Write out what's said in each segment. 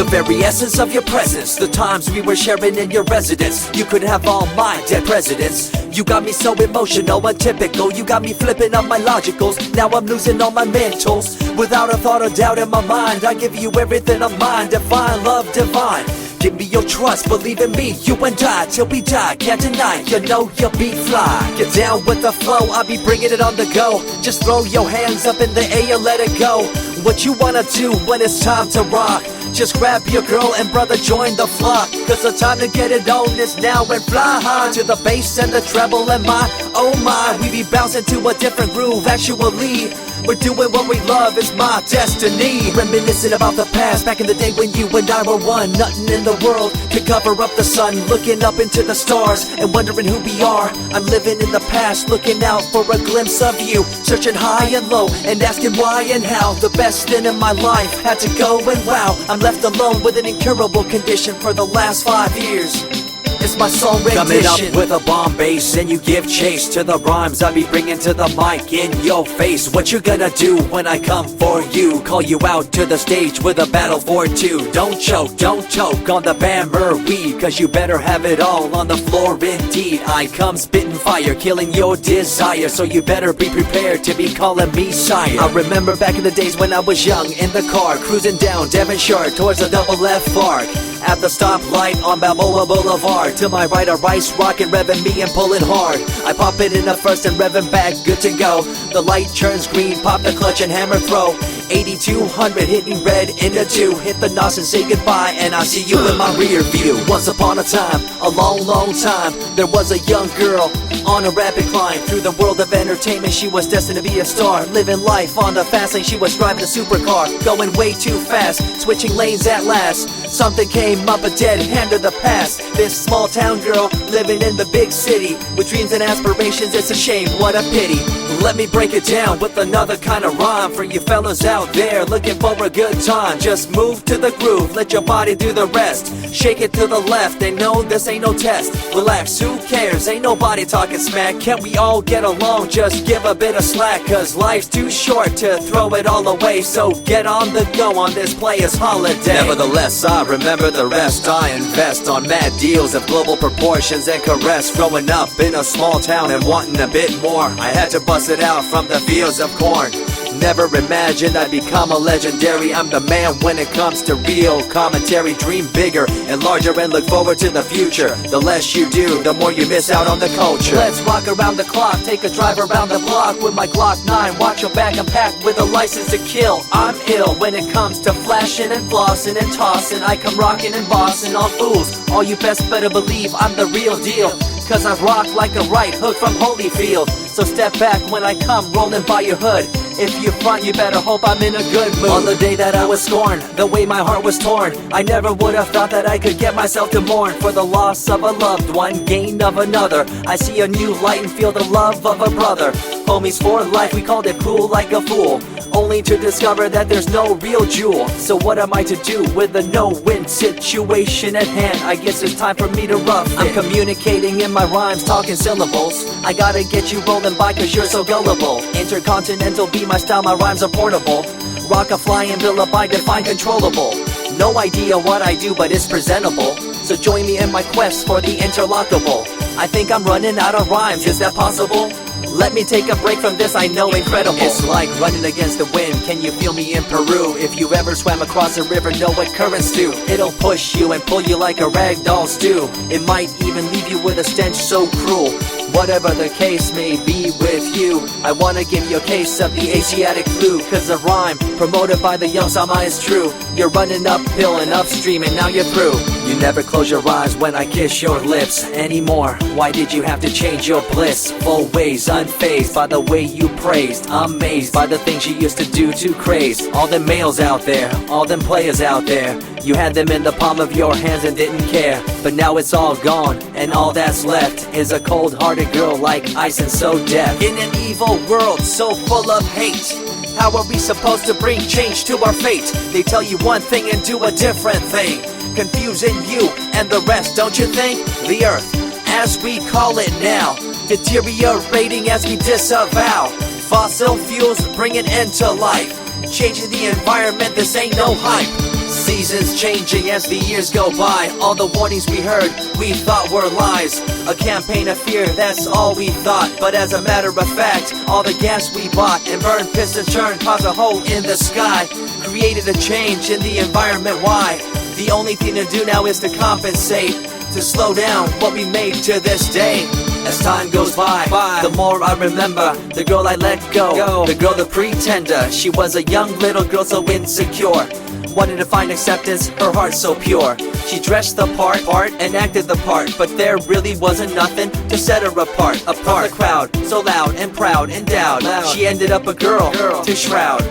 The very essence of your presence, the times we were sharing in your residence. You could have all my dead presidents. You got me so emotional, untypical. You got me flipping up my logicals. Now I'm losing all my mentals. Without a thought or doubt in my mind, I give you everything of mine. Divine love, divine. Give me your trust, believe in me, you and I, till we die, can't deny, you know you'll be fly. Get down with the flow, I'll be bringing it on the go. Just throw your hands up in the air, let it go. What you wanna do when it's time to rock? Just grab your girl and brother, join the flock. Cause the time to get it on is now and fly high. To the bass and the treble and my, oh my. We be bouncing to a different groove, actually. We're doing what we love, it's my destiny. Reminiscing about the past, back in the day when you and I were one. Nothing in the world could cover up the sun. Looking up into the stars and wondering who we are. I'm living in the past, looking out for a glimpse of you. Searching high and low and asking why and how. The best thing in my life had to go and wow. I'm left alone with an incurable condition for the last 5 years. It's my song rendition. Coming up with a bomb bass and you give chase to the rhymes I be bringing to the mic in your face. What you gonna do when I come for you? Call you out to the stage with a battle for two. Don't choke on the bammer weed, cause you better have it all on the floor indeed. I come spitting fire, killing your desire, so you better be prepared to be calling me sire. I remember back in the days when I was young, in the car, cruising down Devonshire towards the double F arc. At the stoplight on Balboa Boulevard, to my right a rice rocket revving me and pulling hard. I pop it in the first and revving back, good to go. The light turns green, pop the clutch and hammer throw. 8200 hitting red in the 2. Hit the NOS and say goodbye, and I see you in my rear view. Once upon a time, a long time, there was a young girl on a rapid climb through the world of entertainment. She was destined to be a star, living life on the fast lane. She was driving a supercar, going way too fast, switching lanes at last. Something came up, a dead hand of the past. This small town girl living in the big city with dreams and aspirations. It's a shame, what a pity. Let me break it down with another kind of rhyme for you fellas out there looking for a good time. Just move to the groove, let your body do the rest. Shake it to the left, they know this ain't no test. Relax, who cares, ain't nobody talking smack. Can't we all get along, just give a bit of slack. Cause life's too short to throw it all away, so get on the go on this player's holiday. Nevertheless, I remember the rest. I invest on mad deals of global proportions and caress. Growing up in a small town and wanting a bit more, I had to bust it out from the fields of corn. Never imagined I'd become a legendary. I'm the man when it comes to real commentary. Dream bigger and larger and look forward to the future. The less you do, the more you miss out on the culture. Let's rock around the clock, take a drive around the block with my Glock 9. Watch your back, I'm packed with a license to kill. I'm ill when it comes to flashing and flossing and tossing. I come rocking and bossing on fools. All you best better believe I'm the real deal, cause I rock like a right hook from Holyfield. So step back when I come rolling by your hood. If you front, you better hope I'm in a good mood. On the day that I was scorned, the way my heart was torn, I never would have thought that I could get myself to mourn for the loss of a loved one, gain of another. I see a new light and feel the love of a brother. Homies for life, we called it cool like a fool, only to discover that there's no real jewel. So what am I to do with a no-win situation at hand? I guess it's time for me to rough it. I'm communicating in my rhymes, talking syllables. I gotta get you rolling by cause you're so gullible. Intercontinental be my style, my rhymes are portable. Rock a flying villa by define controllable. No idea what I do, but it's presentable. So join me in my quest for the interlockable. I think I'm running out of rhymes, is that possible? Let me take a break from this, I know incredible. It's like running against the wind, can you feel me in Peru? If you ever swam across a river, know what currents do. It'll push you and pull you like a ragdoll stew. It might even leave you with a stench so cruel. Whatever the case may be with you, I wanna give you a case of the Asiatic flu. Cause the rhyme promoted by the young Sama is true. You're running uphill and upstream and now you're through. You never close your eyes when I kiss your lips anymore. Why did you have to change your bliss? Full ways, unfazed by the way you praised. Amazed by the things you used to do to craze. All them males out there, all them players out there, you had them in the palm of your hands and didn't care. But now it's all gone, and all that's left is a cold-hearted girl like ice and so deaf. In an evil world so full of hate, how are we supposed to bring change to our fate? They tell you one thing and do a different thing, confusing you and the rest, don't you think? The earth, as we call it now, deteriorating as we disavow. Fossil fuels bring an end to life, changing the environment, this ain't no hype. Seasons changing as the years go by. All the warnings we heard, we thought were lies. A campaign of fear, that's all we thought. But as a matter of fact, all the gas we bought and burned, pissed and churned caused a hole in the sky. Created a change in the environment, why? The only thing to do now is to compensate, to slow down what we made to this day. As time goes by, the more I remember the girl I let go, the girl, the pretender. She was a young little girl so insecure, wanted to find acceptance, her heart so pure. She dressed the part and acted the part, but there really wasn't nothing to set her apart from the crowd, so loud and proud, endowed. She ended up a girl to shroud.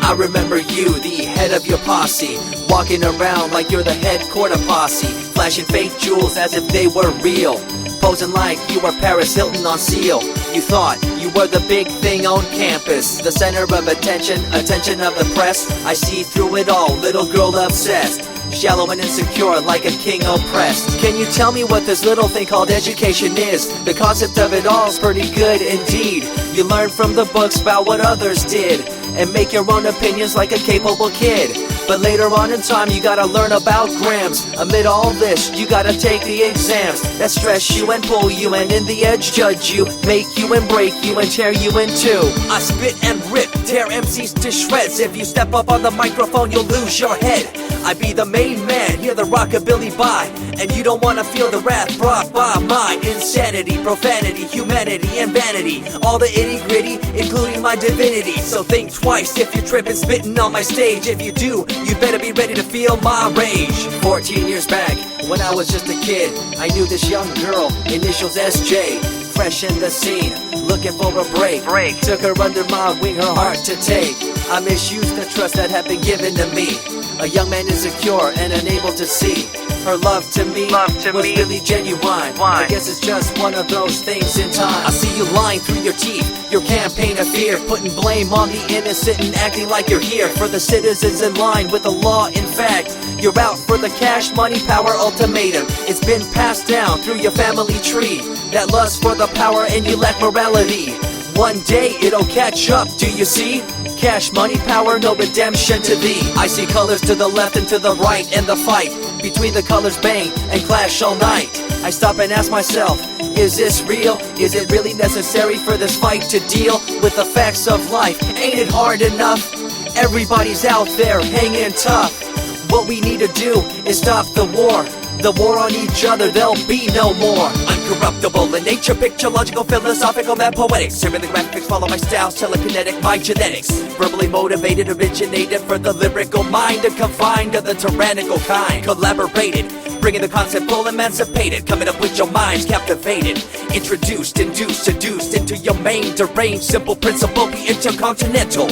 I remember you, the head of your posse, walking around like you're the head quarter posse, flashing fake jewels as if they were real, posing like you were Paris Hilton on seal. You thought you were the big thing on campus, the center of attention of the press. I see through it all, little girl obsessed, shallow and insecure like a king oppressed. Can you tell me what this little thing called education is? The concept of it all's pretty good indeed. You learn from the books about what others did and make your own opinions like a capable kid. But later on in time you gotta learn about grams. Amid all this you gotta take the exams that stress you and pull you, and in the edge judge you, make you and break you and tear you in two. I spit and rip, tear MCs to shreds. If you step up on the microphone you'll lose your head. I be the main man, hear the rockabilly by, and you don't wanna feel the wrath brought by my insanity, profanity, humanity, and vanity. All the itty gritty, including my divinity. So think twice if you're tripping, spitting on my stage. If you do, you better be ready to feel my rage. 14 years back, when I was just a kid, I knew this young girl, initials SJ, fresh in the scene, looking for a break. Took her under my wing, her heart to take. I misused the trust that had been given to me. A young man insecure and unable to see her love to me was really genuine. I guess it's just one of those things in time. I see you lying through your teeth, your campaign of fear, putting blame on the innocent and acting like you're here for the citizens in line with the law. In fact, you're out for the cash, money, power ultimatum. It's been passed down through your family tree, that lust for the power and you lack morality. One day it'll catch up, do you see? Cash, money, power, no redemption to thee. I see colors to the left and to the right, and the fight between the colors bang and clash all night. I stop and ask myself, is this real? Is it really necessary for this fight to deal with the facts of life? Ain't it hard enough? Everybody's out there hanging tough. What we need to do is stop the war on each other, there'll be no more. Uncorruptible in nature, picture, logical, philosophical, and poetic. Serving the graphics, follow my style, telekinetic, my genetics. Verbally motivated, originated for the lyrical mind, and confined to the tyrannical kind. Collaborated, bringing the concept full emancipated, coming up with your minds captivated. Introduced, induced, seduced into your main deranged, simple principle, be intercontinental.